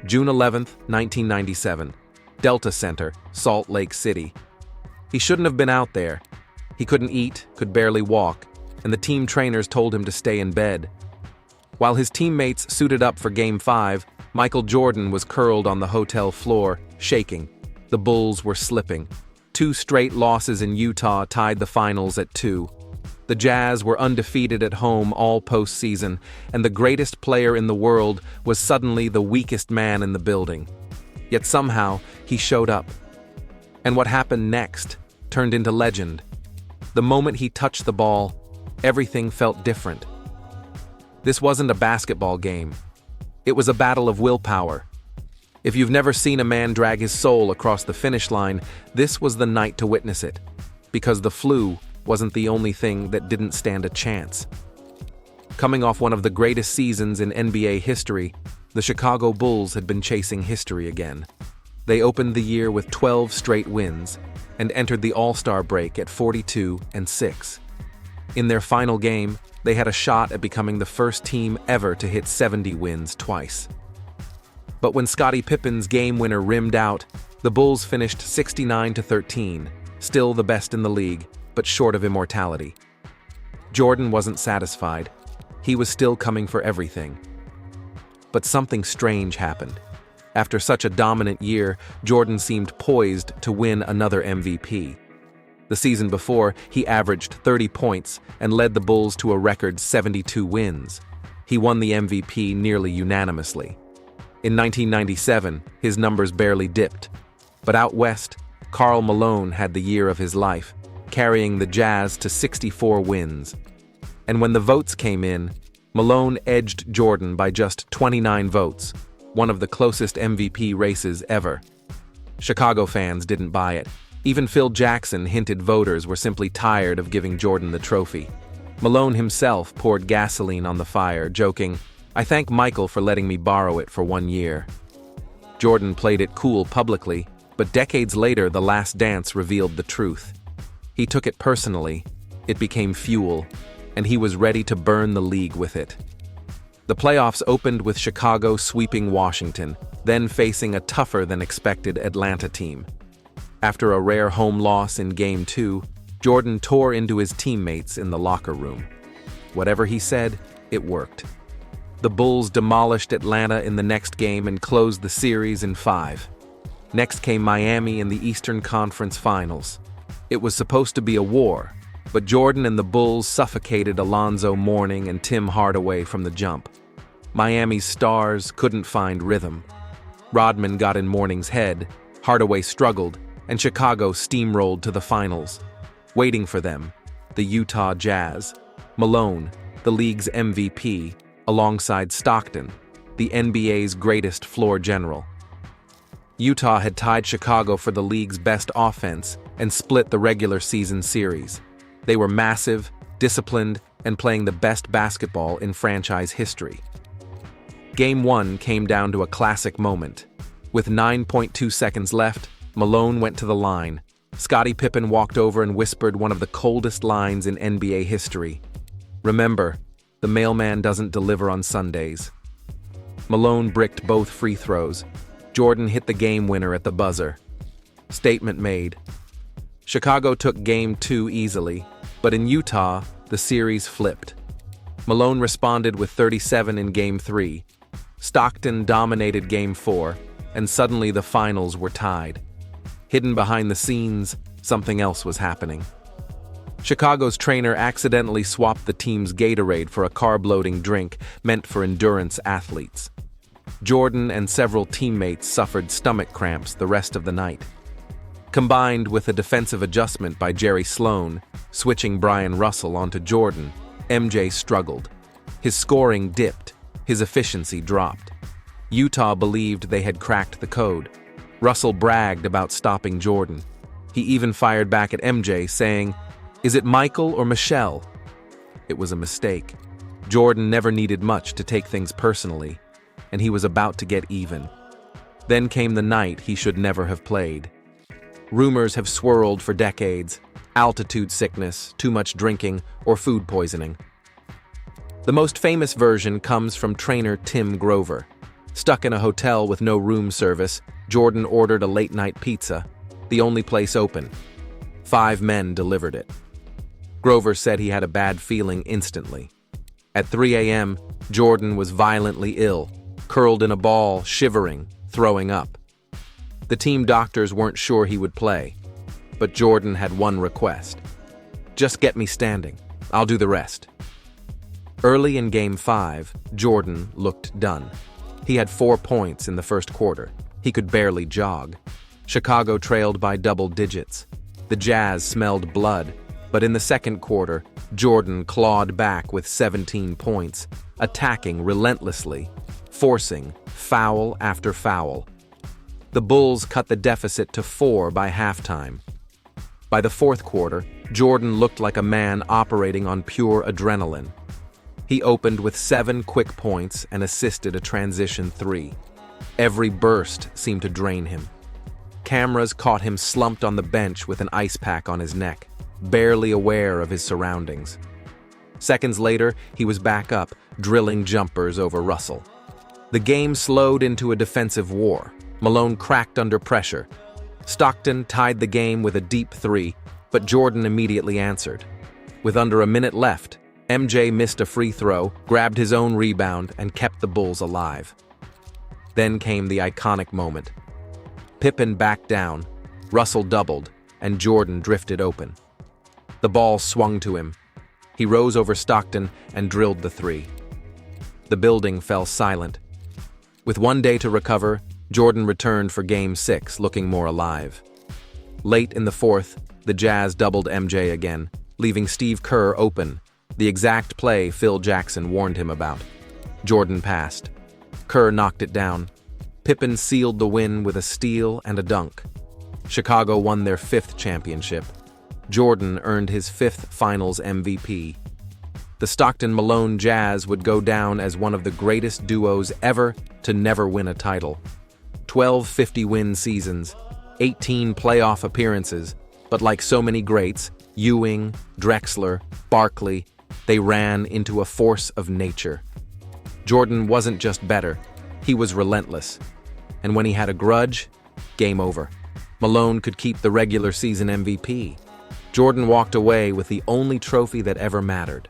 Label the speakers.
Speaker 1: June 11, 1997. Delta Center, Salt Lake City. He shouldn't have been out there. He couldn't eat, could barely walk, and the team trainers told him to stay in bed. While his teammates suited up for Game 5, Michael Jordan was curled on the hotel floor, shaking. The Bulls were slipping. 2 straight losses in Utah tied the finals at 2. The Jazz were undefeated at home all postseason, and the greatest player in the world was suddenly the weakest man in the building. Yet somehow, he showed up. And what happened next turned into legend. The moment he touched the ball, everything felt different. This wasn't a basketball game. It was a battle of willpower. If you've never seen a man drag his soul across the finish line, this was the night to witness it. Because the flu wasn't the only thing that didn't stand a chance. Coming off one of the greatest seasons in NBA history, the Chicago Bulls had been chasing history again. They opened the year with 12 straight wins and entered the All-Star break at 42-6. In their final game, they had a shot at becoming the first team ever to hit 70 wins twice. But when Scottie Pippen's game winner rimmed out, the Bulls finished 69-13, still the best in the league, but short of immortality. Jordan wasn't satisfied. He was still coming for everything. But something strange happened. After such a dominant year, Jordan seemed poised to win another MVP. The season before, he averaged 30 points and led the Bulls to a record 72 wins. He won the MVP nearly unanimously. In 1997, his numbers barely dipped. But out west, Karl Malone had the year of his life, carrying the Jazz to 64 wins. And when the votes came in, Malone edged Jordan by just 29 votes, one of the closest MVP races ever. Chicago fans didn't buy it. Even Phil Jackson hinted voters were simply tired of giving Jordan the trophy. Malone himself poured gasoline on the fire, joking, "I thank Michael for letting me borrow it for 1 year." Jordan played it cool publicly, but decades later the last dance revealed the truth. He took it personally, it became fuel, and he was ready to burn the league with it. The playoffs opened with Chicago sweeping Washington, then facing a tougher-than-expected Atlanta team. After a rare home loss in Game 2, Jordan tore into his teammates in the locker room. Whatever he said, it worked. The Bulls demolished Atlanta in the next game and closed the series in 5. Next came Miami in the Eastern Conference Finals. It was supposed to be a war, but Jordan and the Bulls suffocated Alonzo Mourning and Tim Hardaway from the jump. Miami's stars couldn't find rhythm. Rodman got in Mourning's head, Hardaway struggled, and Chicago steamrolled to the finals. Waiting for them, the Utah Jazz, Malone, the league's MVP, alongside Stockton, the NBA's greatest floor general. Utah had tied Chicago for the league's best offense and split the regular season series. They were massive, disciplined, and playing the best basketball in franchise history. Game 1 came down to a classic moment. With 9.2 seconds left, Malone went to the line. Scottie Pippen walked over and whispered one of the coldest lines in NBA history. "Remember, the mailman doesn't deliver on Sundays." Malone bricked both free throws. Jordan hit the game winner at the buzzer. Statement made. Chicago took Game 2 easily, but in Utah, the series flipped. Malone responded with 37 in Game 3. Stockton dominated Game 4, and suddenly the finals were tied. Hidden behind the scenes, something else was happening. Chicago's trainer accidentally swapped the team's Gatorade for a carb-loading drink meant for endurance athletes. Jordan and several teammates suffered stomach cramps the rest of the night. Combined with a defensive adjustment by Jerry Sloan, switching Brian Russell onto Jordan, MJ struggled. His scoring dipped, his efficiency dropped. Utah believed they had cracked the code. Russell bragged about stopping Jordan. He even fired back at MJ, saying, "Is it Michael or Michelle?" It was a mistake. Jordan never needed much to take things personally, and he was about to get even. Then came the night he should never have played. Rumors have swirled for decades: altitude sickness, too much drinking, or food poisoning. The most famous version comes from trainer Tim Grover. Stuck in a hotel with no room service, Jordan ordered a late-night pizza, the only place open. 5 men delivered it. Grover said he had a bad feeling instantly. At 3 a.m., Jordan was violently ill, curled in a ball, shivering, throwing up. The team doctors weren't sure he would play, but Jordan had one request. Just get me standing. I'll do the rest. Early in Game 5, Jordan looked done. He had 4 points in the first quarter. He could barely jog. Chicago trailed by double digits. The Jazz smelled blood, but in the second quarter, Jordan clawed back with 17 points, attacking relentlessly, forcing foul after foul. The Bulls cut the deficit to 4 by halftime. By the fourth quarter, Jordan looked like a man operating on pure adrenaline. He opened with 7 quick points and assisted a transition 3. Every burst seemed to drain him. Cameras caught him slumped on the bench with an ice pack on his neck, barely aware of his surroundings. Seconds later, he was back up, drilling jumpers over Russell. The game slowed into a defensive war. Malone cracked under pressure. Stockton tied the game with a deep 3, but Jordan immediately answered. With under a minute left, MJ missed a free throw, grabbed his own rebound, and kept the Bulls alive. Then came the iconic moment. Pippen backed down, Russell doubled, and Jordan drifted open. The ball swung to him. He rose over Stockton and drilled the 3. The building fell silent. With 1 day to recover, Jordan returned for Game 6, looking more alive. Late in the fourth, the Jazz doubled MJ again, leaving Steve Kerr open, the exact play Phil Jackson warned him about. Jordan passed. Kerr knocked it down. Pippen sealed the win with a steal and a dunk. Chicago won their 5th championship. Jordan earned his 5th Finals MVP. The Stockton-Malone Jazz would go down as one of the greatest duos ever to never win a title. 12 50-win seasons, 18 playoff appearances, but like so many greats, Ewing, Drexler, Barkley, they ran into a force of nature. Jordan wasn't just better, he was relentless. And when he had a grudge, game over. Malone could keep the regular season MVP. Jordan walked away with the only trophy that ever mattered.